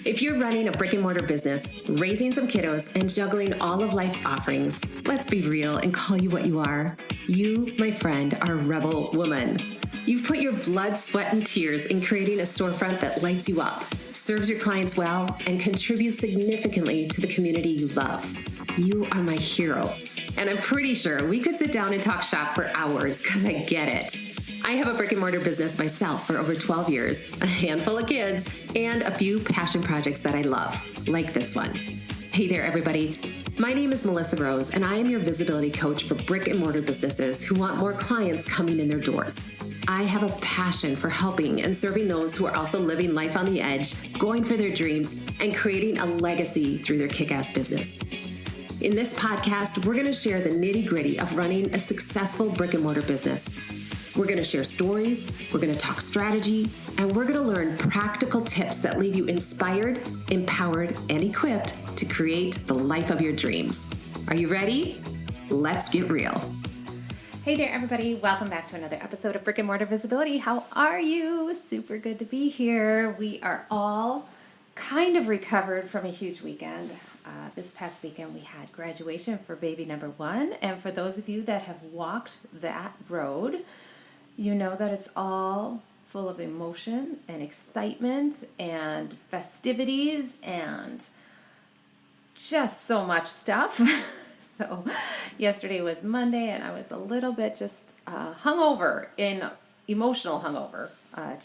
If you're running a brick and mortar business, raising some kiddos, and juggling all of life's offerings, let's be real and call you what you are. You, my friend, are a rebel woman. You've put your blood, sweat, and tears in creating a storefront that lights you up, serves your clients well, and contributes significantly to the community you love. You are my hero. And I'm pretty sure we could sit down and talk shop for hours because I get it. I have a brick and mortar business myself for over 12 years, a handful of kids, and a few passion projects that I love, like this one. Hey there, everybody. My name is Melissa Rose, and I am your visibility coach for brick and mortar businesses who want more clients coming in their doors. I have a passion for helping and serving those who are also living life on the edge, going for their dreams, and creating a legacy through their kick-ass business. In this podcast, we're going to share the nitty-gritty of running a successful brick and mortar business. We're going to share stories, we're going to talk strategy, and we're going to learn practical tips that leave you inspired, empowered, and equipped to create the life of your dreams. Are you ready? Let's get real. Hey there, everybody. Welcome back to another episode of Brick and Mortar Visibility. How are you? Super good to be here. We are all kind of recovered from a huge weekend. This past weekend, we had graduation for baby number one. And for those of you that have walked that road, you know that it's all full of emotion and excitement and festivities and just so much stuff. So yesterday was Monday, and I was a little bit just emotional hungover,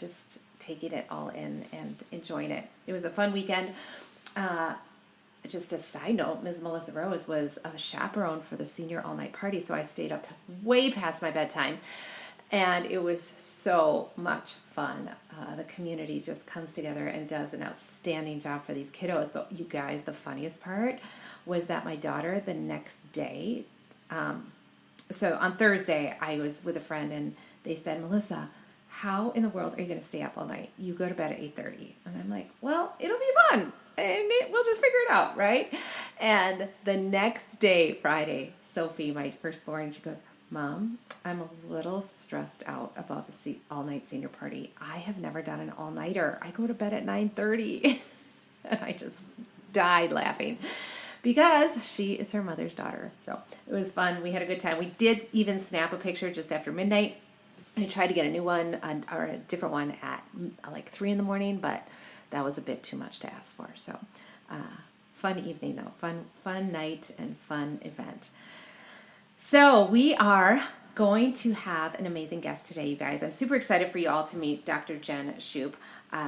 just taking it all in and enjoying it. It was a fun weekend. Just a side note, Ms. Melissa Rose was a chaperone for the senior all-night party, so I stayed up way past my bedtime, and it was so much fun. The community just comes together and does an outstanding job for these kiddos. But you guys, the funniest part was that my daughter the next day, so on Thursday, I was with a friend, and they said, Melissa, how in the world are you going to stay up all night? You go to bed at 8:30. And I'm like, well, it'll be fun. And we'll just figure it out, right? And the next day, Friday, Sophie, my firstborn, she goes, Mom, I'm a little stressed out about the all-night senior party. I have never done an all-nighter. I go to bed at 9:30. And I just died laughing because she is her mother's daughter. So it was fun. We had a good time. We did even snap a picture just after midnight. I tried to get a new one or a different one at like 3 in the morning, but that was a bit too much to ask for. So fun evening, though. Fun night and fun event. So we are going to have an amazing guest today, you guys. I'm super excited for you all to meet Dr. Jen Shupe.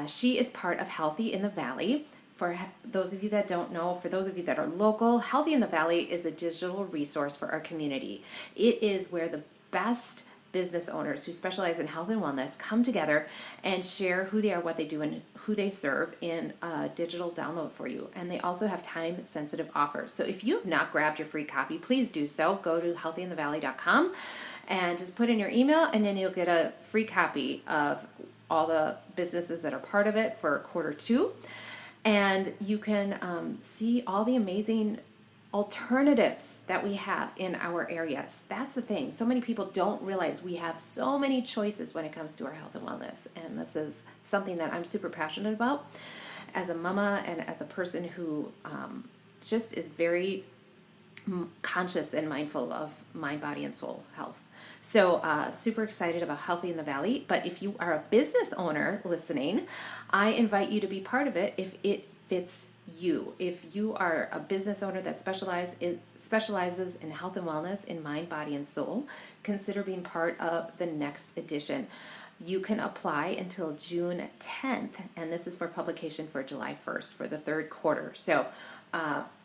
She is part of Healthy in the Valley. For those of you that don't know, for those of you that are local, Healthy in the Valley is a digital resource for our community. It is where the best business owners who specialize in health and wellness come together and share who they are, what they do, and who they serve in a digital download for you. And they also have time-sensitive offers. So if you have not grabbed your free copy, please do so. Go to healthyinthevalley.com and just put in your email, and then you'll get a free copy of all the businesses that are part of it for quarter two. And you can see all the amazing alternatives that we have in our areas. That's the thing. So many people don't realize we have so many choices when it comes to our health and wellness. And this is something that I'm super passionate about as a mama and as a person who just is very conscious and mindful of mind, body, and soul health. So super excited about Healthy in the Valley. But if you are a business owner listening, I invite you to be part of it if it fits you. If you are a business owner that specializes in health and wellness in mind, body, and soul, consider being part of the next edition. You can apply until June 10th, and this is for publication for July 1st for the third quarter. So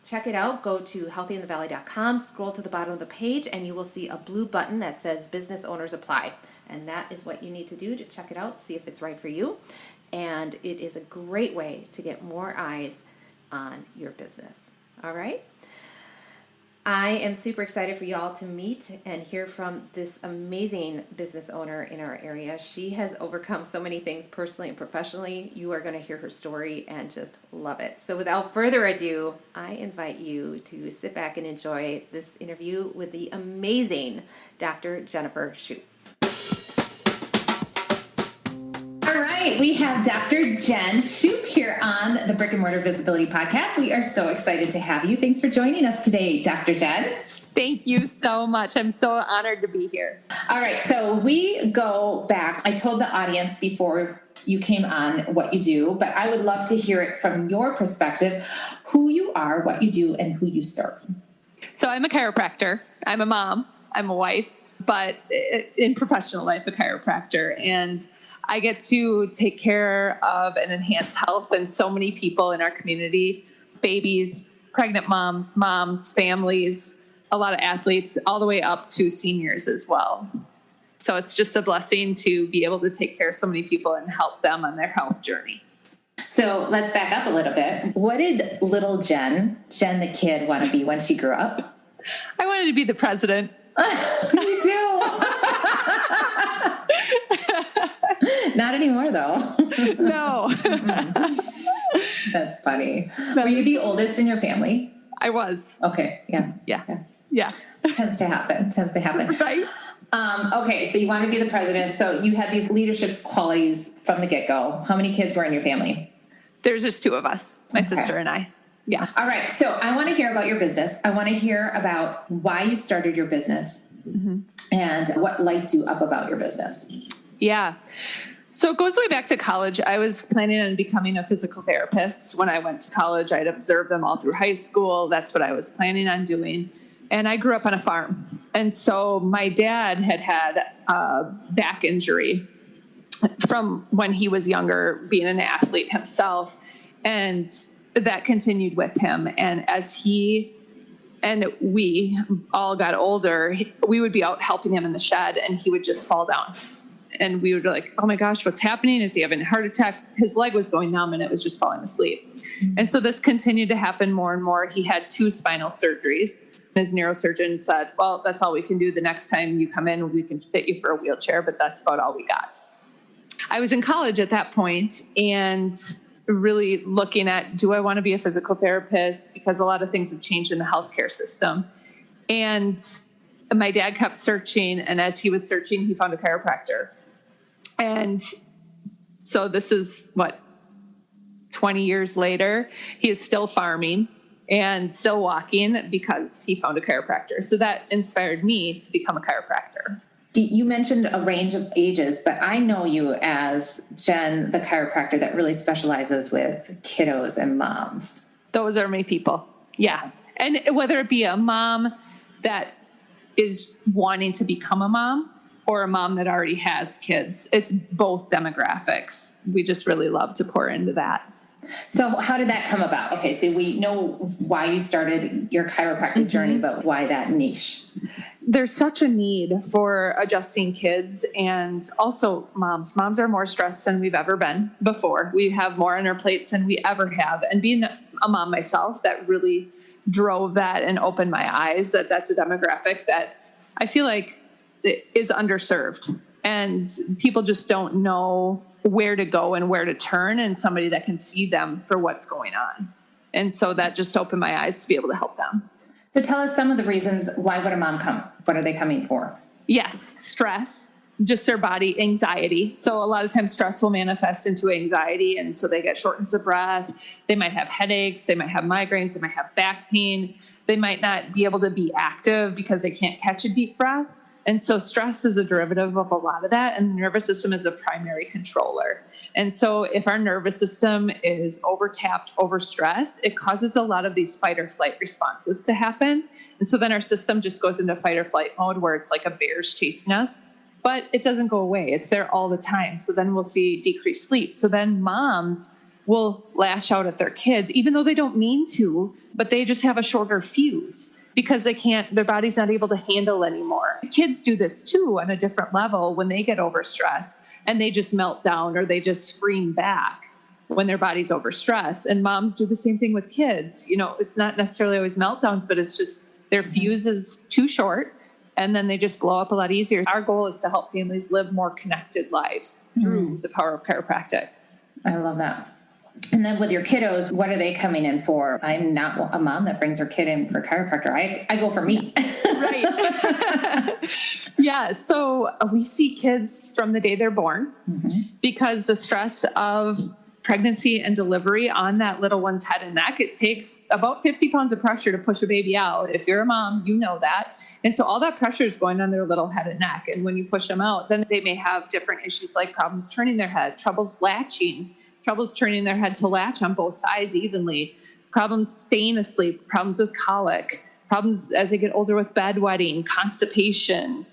check it out. Go to healthyinthevalley.com, scroll to the bottom of the page, and you will see a blue button that says Business Owners Apply. And that is what you need to do to check it out, see if it's right for you. And it is a great way to get more eyes on your business. All right. I am super excited for y'all to meet and hear from this amazing business owner in our area. She has overcome so many things personally and professionally. You are going to hear her story and just love it. So without further ado, I invite you to sit back and enjoy this interview with the amazing Dr. Jennifer Shupe. All right. right, we have Dr. Jen Shupe here on the Brick and Mortar Visibility Podcast. We are so excited to have you. Thanks for joining us today, Dr. Jen. Thank you so much. I'm so honored to be here. All right, so we go back. I told the audience before you came on what you do, but I would love to hear it from your perspective, who you are, what you do, and who you serve. So I'm a chiropractor. I'm a mom. I'm a wife, but in professional life, a chiropractor. And I get to take care of and enhance health in so many people in our community, babies, pregnant moms, families, a lot of athletes, all the way up to seniors as well. So it's just a blessing to be able to take care of so many people and help them on their health journey. So let's back up a little bit. What did little Jen the kid, want to be when she grew up? I wanted to be the president. You do. Not anymore, though. No. That's funny. Were you the oldest in your family? I was. Okay. Yeah. Tends to happen. Right. Okay. So you want to be the president. So you had these leadership qualities from the get-go. How many kids were in your family? There's just two of us, my sister and I. Yeah. All right. So I want to hear about your business. I want to hear about why you started your business and what lights you up about your business. Yeah. So it goes way back to college. I was planning on becoming a physical therapist. When I went to college, I'd observed them all through high school. That's what I was planning on doing. And I grew up on a farm. And so my dad had a back injury from when he was younger, being an athlete himself. And that continued with him. And as he and we all got older, we would be out helping him in the shed and he would just fall down. And we would be like, oh my gosh, what's happening? Is he having a heart attack? His leg was going numb and it was just falling asleep. And so this continued to happen more and more. He had 2 spinal surgeries. His neurosurgeon said, well, that's all we can do. The next time you come in, we can fit you for a wheelchair, but that's about all we got. I was in college at that point and really looking at, do I want to be a physical therapist? Because a lot of things have changed in the healthcare system. And my dad kept searching. And as he was searching, he found a chiropractor. And so this is 20 years later, he is still farming and still walking because he found a chiropractor. So that inspired me to become a chiropractor. You mentioned a range of ages, but I know you as Jen, the chiropractor that really specializes with kiddos and moms. Those are my people. Yeah. And whether it be a mom that is wanting to become a mom or a mom that already has kids, it's both demographics. We just really love to pour into that. So how did that come about? Okay, so we know why you started your chiropractic journey, but why that niche? There's such a need for adjusting kids and also moms. Moms are more stressed than we've ever been before. We have more on our plates than we ever have. And being a mom myself, that really drove that and opened my eyes that that's a demographic that I feel like is underserved. And people just don't know where to go and where to turn and somebody that can see them for what's going on. And so that just opened my eyes to be able to help them. So tell us some of the reasons why would a mom come? What are they coming for? Yes, stress, just their body, anxiety. So a lot of times stress will manifest into anxiety. And so they get shortness of breath. They might have headaches. They might have migraines. They might have back pain. They might not be able to be active because they can't catch a deep breath. And so stress is a derivative of a lot of that. And the nervous system is a primary controller. And so if our nervous system is overtapped, overstressed, it causes a lot of these fight or flight responses to happen. And so then our system just goes into fight or flight mode where it's like a bear's chasing us, but it doesn't go away. It's there all the time. So then we'll see decreased sleep. So then moms will lash out at their kids, even though they don't mean to, but they just have a shorter fuse. Because their body's not able to handle anymore. Kids do this too on a different level when they get overstressed and they just melt down or they just scream back when their body's overstressed. And moms do the same thing with kids. You know, it's not necessarily always meltdowns, but it's just their fuse is too short and then they just blow up a lot easier. Our goal is to help families live more connected lives through the power of chiropractic. I love that. And then with your kiddos, what are they coming in for? I'm not a mom that brings her kid in for chiropractor. I go for me. Right. Yeah. So we see kids from the day they're born because the stress of pregnancy and delivery on that little one's head and neck, it takes about 50 pounds of pressure to push a baby out. If you're a mom, you know that. And so all that pressure is going on their little head and neck. And when you push them out, then they may have different issues like problems turning their head, troubles latching, troubles turning their head to latch on both sides evenly, problems staying asleep, problems with colic, problems as they get older with bedwetting, constipation,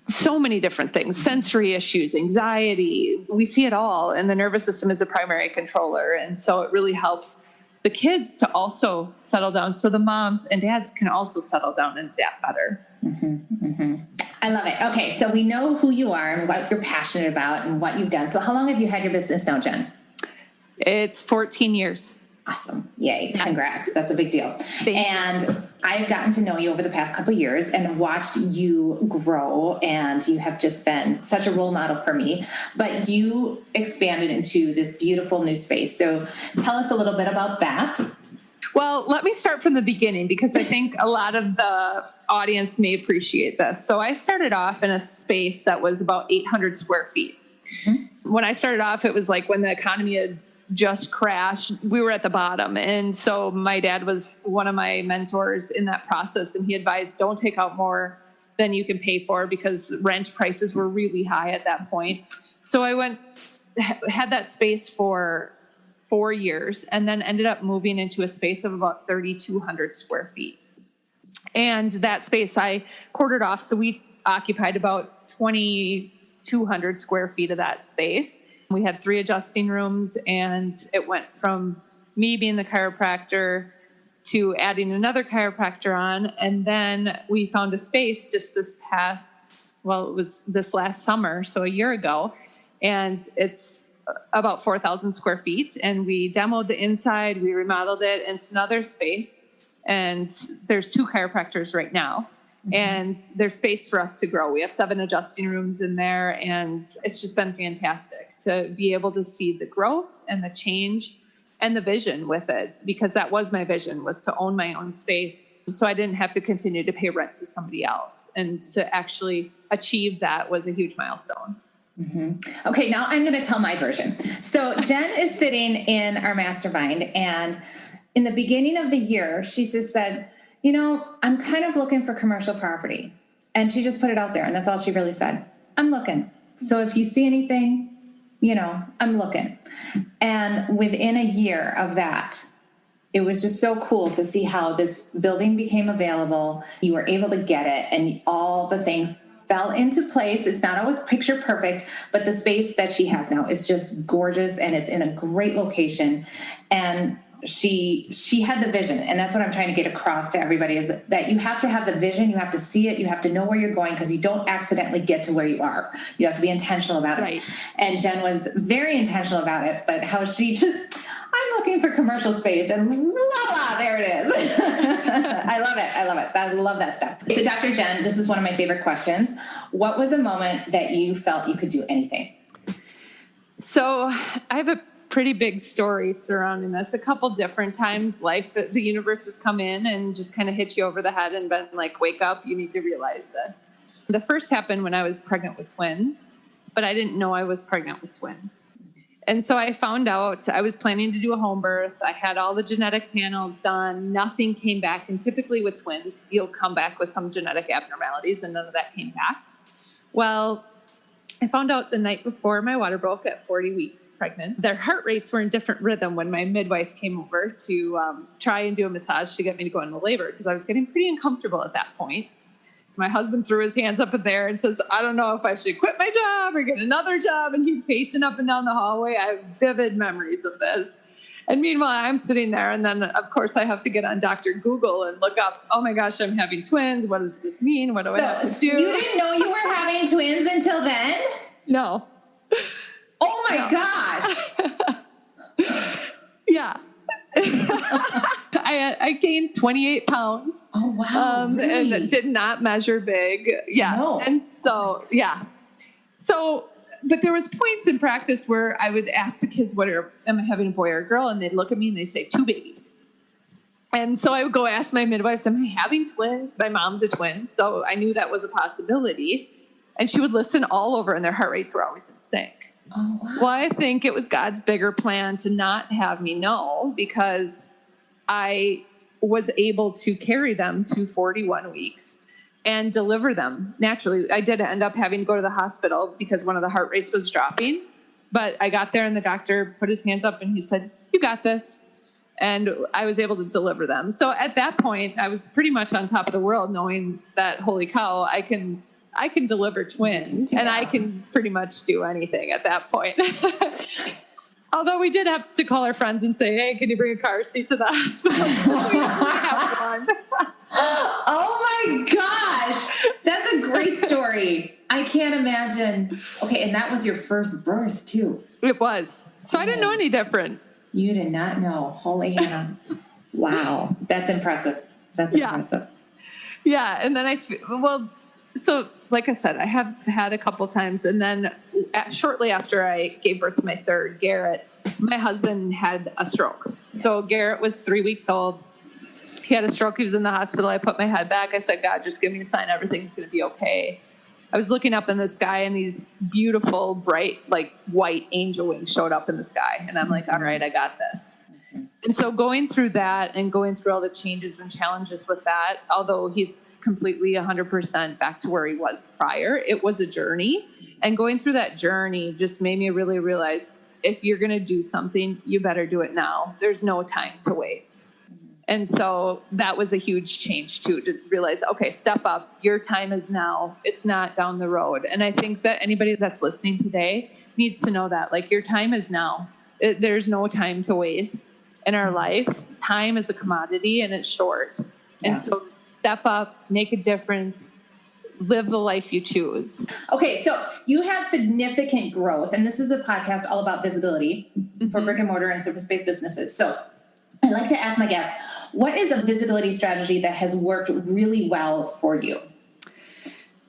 so many different things, sensory issues, anxiety. We see it all. And the nervous system is a primary controller. And so it really helps the kids to also settle down so the moms and dads can also settle down and adapt better. I love it. Okay, so we know who you are and what you're passionate about and what you've done. So how long have you had your business now, Jen? It's 14 years. Awesome. Yay. Congrats. That's a big deal. And I've gotten to know you over the past couple of years and watched you grow, and you have just been such a role model for me. But you expanded into this beautiful new space. So tell us a little bit about that. Well, let me start from the beginning because I think a lot of the audience may appreciate this. So I started off in a space that was about 800 square feet. When I started off, it was like when the economy had just crashed, we were at the bottom. And so my dad was one of my mentors in that process. And he advised, don't take out more than you can pay for because rent prices were really high at that point. So I had that space for 4 years and then ended up moving into a space of about 3,200 square feet. And that space I quartered off. So we occupied about 2,200 square feet of that space. We had 3 adjusting rooms, and it went from me being the chiropractor to adding another chiropractor on. And then we found a space just it was this last summer, so a year ago, and it's about 4,000 square feet. And we demoed the inside, we remodeled it, and it's another space. And there's 2 chiropractors right now. And there's space for us to grow. We have 7 adjusting rooms in there, and it's just been fantastic to be able to see the growth and the change and the vision with it, because that was my vision, was to own my own space. So I didn't have to continue to pay rent to somebody else. And to actually achieve that was a huge milestone. Okay, now I'm going to tell my version. So Jen is sitting in our mastermind, and in the beginning of the year, she just said, you know, I'm kind of looking for commercial property. And she just put it out there. And that's all she really said. I'm looking. So if you see anything, you know, I'm looking. And within a year of that, it was just so cool to see how this building became available. You were able to get it, and all the things fell into place. It's not always picture perfect, but the space that she has now is just gorgeous, and it's in a great location. And she had the vision, and that's what I'm trying to get across to everybody, is that you have to have the vision, you have to see it, you have to know where you're going, because you don't accidentally get to where you are. You have to be intentional about it. And Jen was very intentional about it, but how she just, I'm looking for commercial space, and there it is. I love it. I love that stuff. So Dr. Jen, this is one of my favorite questions. What was a moment that you felt you could do anything? So I have a pretty big story surrounding this. A couple different times the universe has come in and just kind of hit you over the head and been like, wake up, you need to realize this. The first happened when I was pregnant with twins, but I didn't know I was pregnant with twins. And so I found out I was planning to do a home birth. I had all the genetic panels done. Nothing came back. And typically with twins, you'll come back with some genetic abnormalities, and none of that came back. Well, I found out the night before my water broke at 40 weeks pregnant. Their heart rates were in different rhythm when my midwife came over to try and do a massage to get me to go into labor, because I was getting pretty uncomfortable at that point. My husband threw his hands up in there and says, I don't know if I should quit my job or get another job. And he's pacing up and down the hallway. I have vivid memories of this. And meanwhile, I'm sitting there, and then, of course, I have to get on Dr. Google and look up, oh, my gosh, I'm having twins. What does this mean? What do I have to do? You didn't know you were having twins until then? No. Oh, my gosh. Yeah. I gained 28 pounds. Oh, wow. Really? And did not measure big. Yeah. No. And so, yeah. So, but there was points in practice where I would ask the kids, am I having a boy or a girl? And they'd look at me and they'd say 2 babies. And so I would go ask my midwife, am I having twins? My mom's a twin, so I knew that was a possibility. And she would listen all over, and their heart rates were always in sync. Oh, wow. Well, I think it was God's bigger plan to not have me know, because I was able to carry them to 41 weeks and deliver them naturally. I did end up having to go to the hospital because one of the heart rates was dropping. But I got there and the doctor put his hands up and he said, "You got this." And I was able to deliver them. So at that point, I was pretty much on top of the world, knowing that, holy cow, I can deliver twins, and I can pretty much do anything at that point. Although we did have to call our friends and say, "Hey, can you bring a car seat to the hospital?" We have one. Oh my gosh. That's a great story. I can't imagine. Okay. And that was your first birth too. It was. So I didn't know any different. You did not know. Holy Hannah. Wow. That's impressive. That's impressive. Yeah. And then so like I said, I have had a couple times. And then shortly after I gave birth to my third, Garrett, my husband had a stroke. Yes. So Garrett was 3 weeks old. He had a stroke. He was in the hospital. I put my head back. I said, "God, just give me a sign. Everything's going to be okay." I was looking up in the sky, and these beautiful, bright, like white angel wings showed up in the sky. And I'm like, all right, I got this. And so going through that and going through all the changes and challenges with that, although he's completely 100% back to where he was prior, it was a journey. And going through that journey just made me really realize, if you're going to do something, you better do it now. There's no time to waste. And so that was a huge change too, to realize, okay, step up. Your time is now. It's not down the road. And I think that anybody that's listening today needs to know that, like, your time is now. There's no time to waste in our life. Time is a commodity and it's short. And so step up, make a difference, live the life you choose. Okay, so you had significant growth, and this is a podcast all about visibility for brick and mortar and service-based businesses. So I'd like to ask my guests, what is a visibility strategy that has worked really well for you?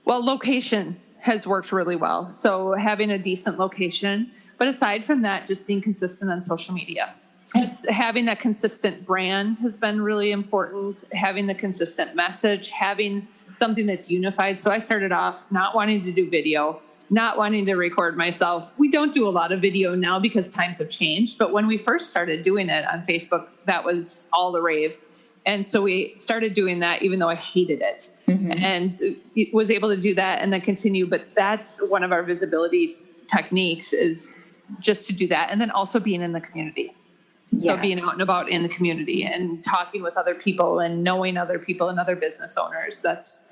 Well, location has worked really well. So having a decent location, but aside from that, just being consistent on social media. Just having that consistent brand has been really important. Having the consistent message, having something that's unified. So I started off not wanting to do video, not wanting to record myself. We don't do a lot of video now because times have changed. But when we first started doing it on Facebook, that was all the rave. And so we started doing that, even though I hated it, and was able to do that and then continue. But that's one of our visibility techniques, is just to do that. And then also being in the community. Yes. So being out and about in the community and talking with other people and knowing other people and other business owners, that's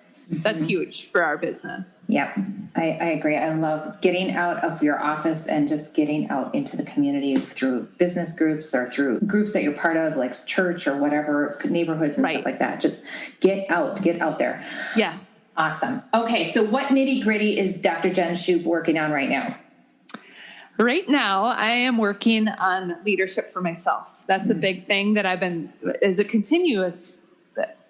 huge for our business. Yep. I agree. I love getting out of your office and just getting out into the community through business groups or through groups that you're part of, like church or whatever, neighborhoods and stuff like that. Just get out there. Yes. Awesome. Okay. So what nitty gritty is Dr. Jen Shupe working on right now? Right now, I am working on leadership for myself. That's a big thing that I've been, is a continuous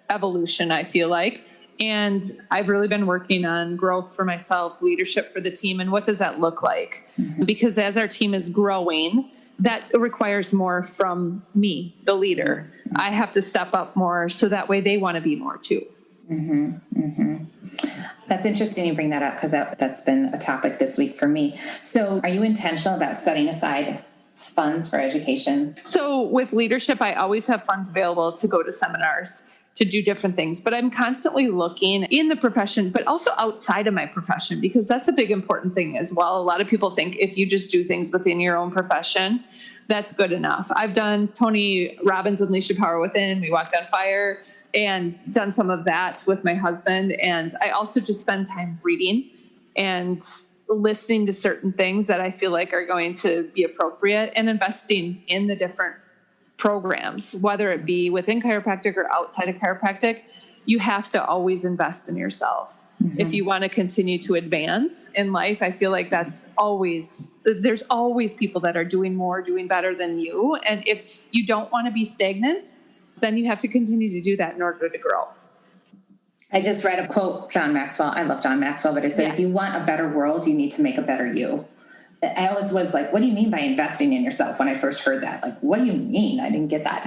evolution, I feel like. And I've really been working on growth for myself, leadership for the team, and what does that look like? Because as our team is growing, that requires more from me, the leader. I have to step up more so that way they want to be more too. That's interesting you bring that up, because that's been a topic this week for me. So are you intentional about setting aside funds for education? So with leadership, I always have funds available to go to seminars, to do different things, but I'm constantly looking in the profession, but also outside of my profession, because that's a big important thing as well. A lot of people think if you just do things within your own profession, that's good enough. I've done Tony Robbins' Unleash Your Power Within. We walked on fire and done some of that with my husband. And I also just spend time reading and listening to certain things that I feel like are going to be appropriate, and investing in the different programs, whether it be within chiropractic or outside of chiropractic. You have to always invest in yourself. If you want to continue to advance in life, I feel like there's always people that are doing more, doing better than you. And if you don't want to be stagnant, then you have to continue to do that in order to grow. I just read a quote, John Maxwell. I love John Maxwell, but it said, if you want a better world, you need to make a better you. I always was like, what do you mean by investing in yourself? When I first heard that, like, what do you mean? I didn't get that.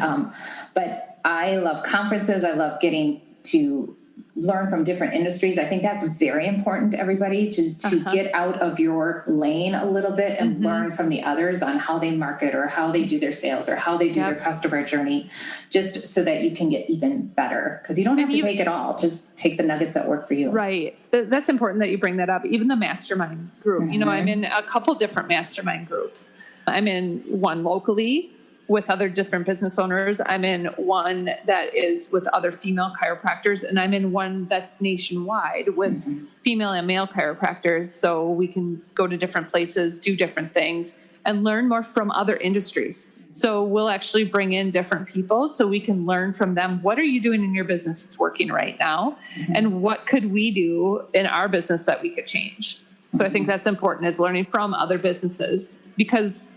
But I love conferences. I love getting to learn from different industries. I think that's very important to everybody to get out of your lane a little bit and learn from the others on how they market or how they do their sales or how they do their customer journey, just so that you can get even better. Because you don't have to take it all. Just take the nuggets that work for you. Right. That's important that you bring that up. Even the mastermind group, I'm in a couple different mastermind groups. I'm in one locally with other different business owners. I'm in one that is with other female chiropractors, and I'm in one that's nationwide with female and male chiropractors. So we can go to different places, do different things, and learn more from other industries. So we'll actually bring in different people so we can learn from them. What are you doing in your business that's working right now? And what could we do in our business that we could change? So I think that's important, is learning from other businesses, because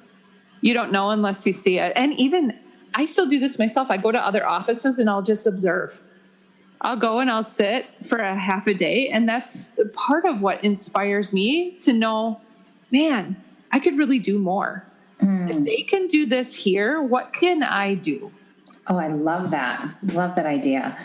you don't know unless you see it. And even I still do this myself. I go to other offices and I'll just observe. I'll go and I'll sit for a half a day. And that's part of what inspires me to know, man, I could really do more. If they can do this here, what can I do? Oh, I love that. Love that idea.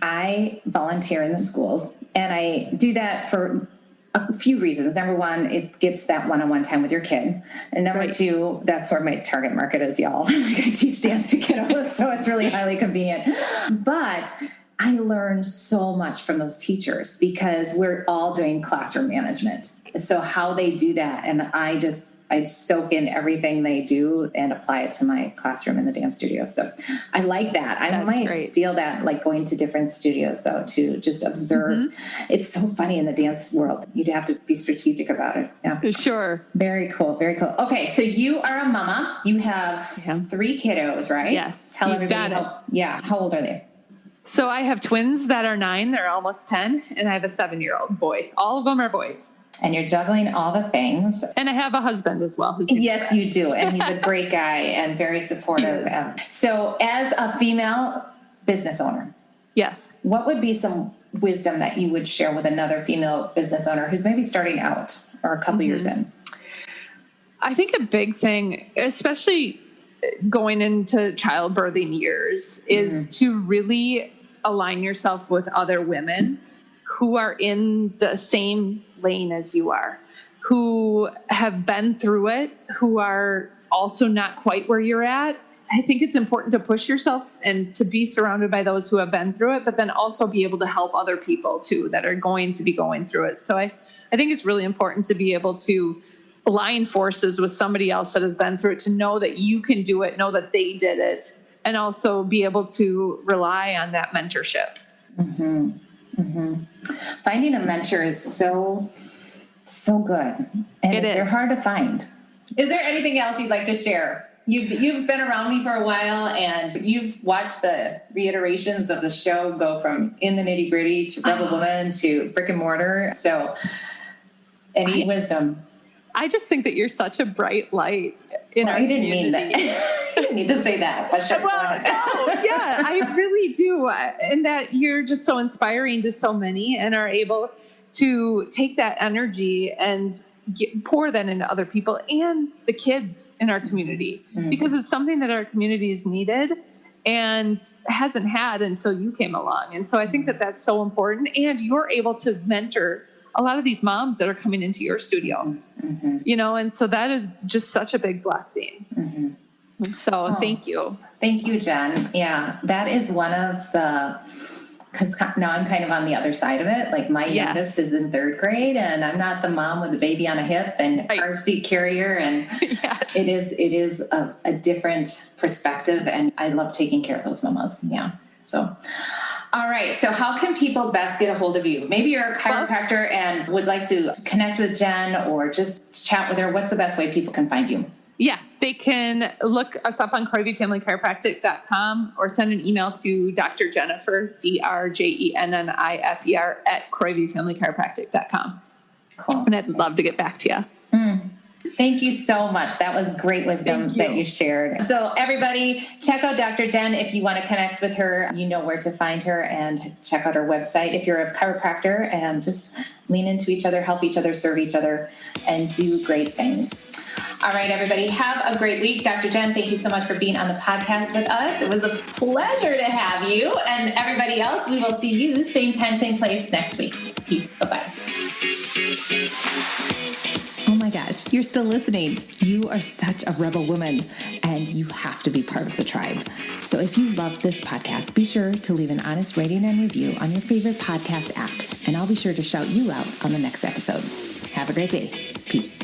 I volunteer in the schools, and I do that for a few reasons. Number one, it gets that one-on-one time with your kid. And number two, that's where my target market is, y'all. I teach dance to kiddos, so it's really highly convenient. But I learned so much from those teachers because we're all doing classroom management. So how they do that, and I soak in everything they do and apply it to my classroom in the dance studio. So I like that. I might steal that, like going to different studios though, to just observe. It's so funny in the dance world. You'd have to be strategic about it. Yeah. Sure. Very cool. Very cool. Okay. So you are a mama. You have 3 kiddos, right? Yes. Tell everybody. How old are they? So I have twins that are 9. They're almost 10. And I have a 7-year-old boy. All of them are boys. And you're juggling all the things. And I have a husband as well. Yes, you do. And he's a great guy and very supportive. So as a female business owner, yes, what would be some wisdom that you would share with another female business owner who's maybe starting out or a couple years in? I think a big thing, especially going into childbirthing years, is to really align yourself with other women who are in the same lane as you are, who have been through it, who are also not quite where you're at. I think it's important to push yourself and to be surrounded by those who have been through it, but then also be able to help other people too that are going to be going through it. So I think it's really important to be able to align forces with somebody else that has been through it, to know that you can do it, know that they did it, and also be able to rely on that mentorship. Finding a mentor is so good, and they're hard to find. Is there anything else you'd like to share? You've been around me for a while, and you've watched the reiterations of the show go from In the Nitty Gritty to Rebel Woman to Brick and Mortar. So, any wisdom? I just think that you're such a bright light in our community. I didn't mean that. I didn't need to say that. But I really do. And that you're just so inspiring to so many and are able to take that energy and pour that into other people and the kids in our community, because it's something that our community has needed and hasn't had until you came along. And so I think that that's so important. And you're able to mentor a lot of these moms that are coming into your studio, and so that is just such a big blessing. So thank you. Thank you, Jen. Yeah, that is one of because now I'm kind of on the other side of it. Like my youngest is in 3rd grade, and I'm not the mom with the baby on a hip and car seat carrier. And it is a different perspective, and I love taking care of those mamas. Yeah. So, all right. So how can people best get a hold of you? Maybe you're a chiropractor and would like to connect with Jen or just chat with her. What's the best way people can find you? Yeah, they can look us up on CroyviewFamilyChiropractic.com or send an email to Dr. Jennifer, DrJennifer at CroyviewFamilyChiropractic.com. Cool. And I'd love to get back to you. Thank you so much. That was great wisdom that you shared. So everybody, check out Dr. Jen. If you want to connect with her, you know where to find her, and check out her website. If you're a chiropractor, and just lean into each other, help each other, serve each other, and do great things. All right, everybody, have a great week. Dr. Jen, thank you so much for being on the podcast with us. It was a pleasure to have you. And everybody else, we will see you same time, same place next week. Peace. Bye-bye. Oh my gosh, you're still listening. You are such a rebel woman, and you have to be part of the tribe. So if you love this podcast, be sure to leave an honest rating and review on your favorite podcast app, and I'll be sure to shout you out on the next episode. Have a great day. Peace.